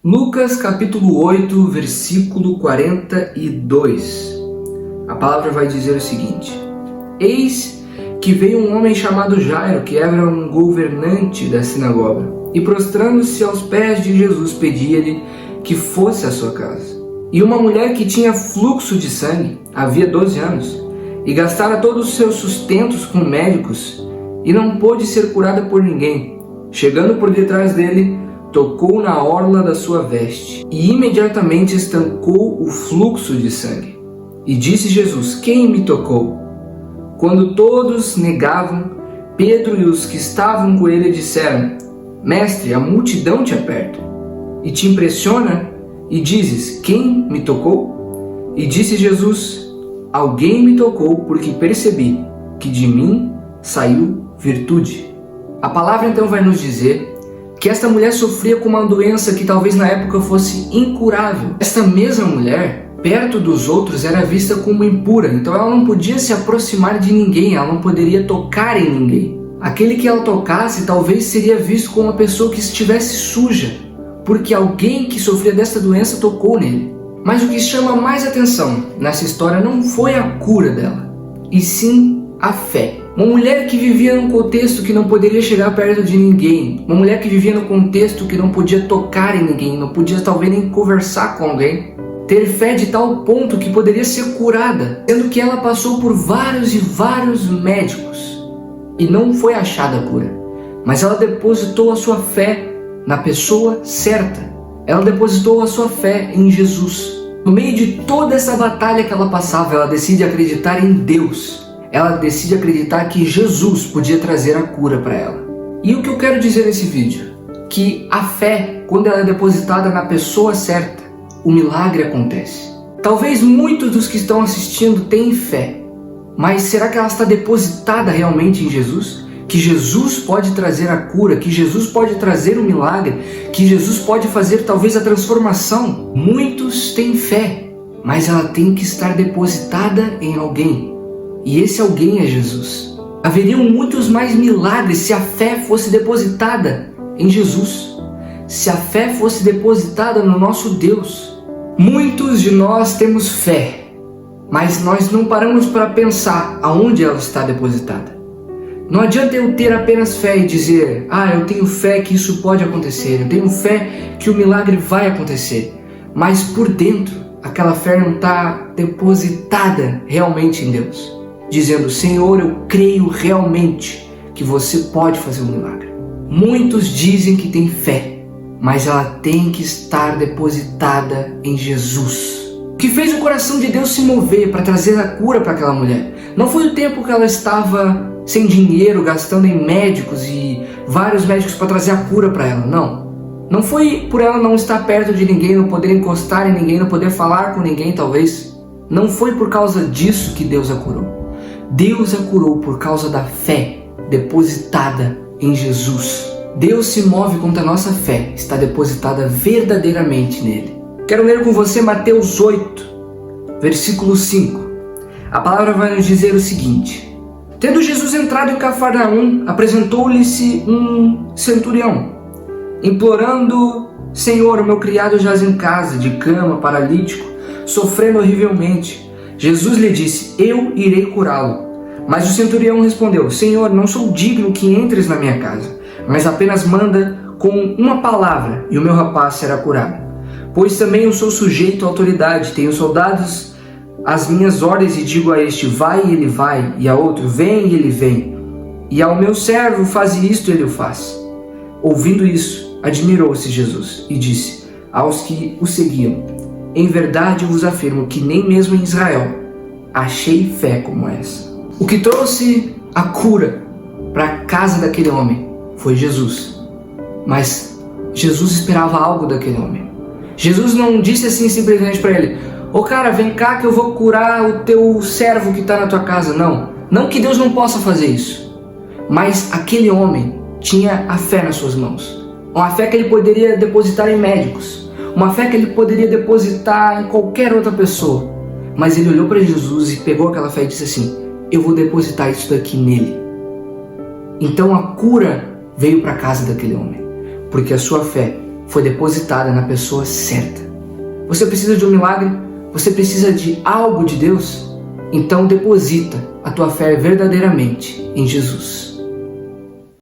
Lucas capítulo 8, versículo 42. A palavra vai dizer o seguinte: Eis que veio um homem chamado Jairo, que era um governante da sinagoga, e prostrando-se aos pés de Jesus, pedia-lhe que fosse à sua casa. E uma mulher que tinha fluxo de sangue, havia 12 anos, e gastara todos os seus sustentos com médicos, e não pôde ser curada por ninguém, chegando por detrás dele, tocou na orla da sua veste, e imediatamente estancou o fluxo de sangue. E disse Jesus: Quem me tocou? Quando todos negavam, Pedro e os que estavam com ele disseram: Mestre, a multidão te aperta, e te impressiona, e dizes: Quem me tocou? E disse Jesus: Alguém me tocou, porque percebi que de mim saiu virtude. A palavra então vai nos dizer que esta mulher sofria com uma doença que talvez na época fosse incurável. Esta mesma mulher, perto dos outros, era vista como impura, então ela não podia se aproximar de ninguém, ela não poderia tocar em ninguém. Aquele que ela tocasse talvez seria visto como uma pessoa que estivesse suja, porque alguém que sofria desta doença tocou nele. Mas o que chama mais atenção nessa história não foi a cura dela, e sim a fé. Uma mulher que vivia num contexto que não poderia chegar perto de ninguém, uma mulher que vivia num contexto que não podia tocar em ninguém, não podia talvez nem conversar com alguém, ter fé de tal ponto que poderia ser curada, sendo que ela passou por vários e vários médicos e não foi achada a cura, mas ela depositou a sua fé na pessoa certa, ela depositou a sua fé em Jesus. No meio de toda essa batalha que ela passava, ela decide acreditar em Deus. Ela decide acreditar que Jesus podia trazer a cura para ela. E o que eu quero dizer nesse vídeo? Que a fé, quando ela é depositada na pessoa certa, o milagre acontece. Talvez muitos dos que estão assistindo tenham fé, mas será que ela está depositada realmente em Jesus? Que Jesus pode trazer a cura, que Jesus pode trazer o milagre, que Jesus pode fazer talvez a transformação? Muitos têm fé, mas ela tem que estar depositada em alguém. E esse alguém é Jesus. Haveriam muitos mais milagres se a fé fosse depositada em Jesus, se a fé fosse depositada no nosso Deus. Muitos de nós temos fé, mas nós não paramos para pensar aonde ela está depositada. Não adianta eu ter apenas fé e dizer: eu tenho fé que isso pode acontecer, eu tenho fé que o milagre vai acontecer, mas por dentro aquela fé não está depositada realmente em Deus, dizendo: Senhor, eu creio realmente que você pode fazer um milagre. Muitos dizem que têm fé, mas ela tem que estar depositada em Jesus. O que fez o coração de Deus se mover para trazer a cura para aquela mulher não foi o tempo que ela estava sem dinheiro, gastando em médicos e vários médicos para trazer a cura para ela, não. Não foi por ela não estar perto de ninguém, não poder encostar em ninguém, não poder falar com ninguém talvez. Não foi por causa disso que Deus a curou. Deus a curou por causa da fé depositada em Jesus. Deus se move quando a nossa fé está depositada verdadeiramente nele. Quero ler com você Mateus 8, versículo 5. A palavra vai nos dizer o seguinte: Tendo Jesus entrado em Cafarnaum, apresentou-lhe-se um centurião, implorando: Senhor, o meu criado jaz em casa, de cama, paralítico, sofrendo horrivelmente. Jesus lhe disse: Eu irei curá-lo. Mas o centurião respondeu: Senhor, não sou digno que entres na minha casa, mas apenas manda com uma palavra e o meu rapaz será curado. Pois também eu sou sujeito à autoridade, tenho soldados às minhas ordens e digo a este: vai e ele vai, e a outro: vem e ele vem, e ao meu servo: faze isto e ele o faz. Ouvindo isso, admirou-se Jesus e disse aos que o seguiam: Em verdade eu vos afirmo que nem mesmo em Israel achei fé como essa. O que trouxe a cura para a casa daquele homem foi Jesus. Mas Jesus esperava algo daquele homem. Jesus não disse assim simplesmente para ele: cara, vem cá que eu vou curar o teu servo que está na tua casa. Não que Deus não possa fazer isso. Mas aquele homem tinha a fé nas suas mãos. Uma fé que ele poderia depositar em médicos. Uma fé que ele poderia depositar em qualquer outra pessoa. Mas ele olhou para Jesus e pegou aquela fé e disse assim: eu vou depositar isso daqui nele. Então a cura veio para a casa daquele homem, porque a sua fé foi depositada na pessoa certa. Você precisa de um milagre? Você precisa de algo de Deus? Então deposita a tua fé verdadeiramente em Jesus.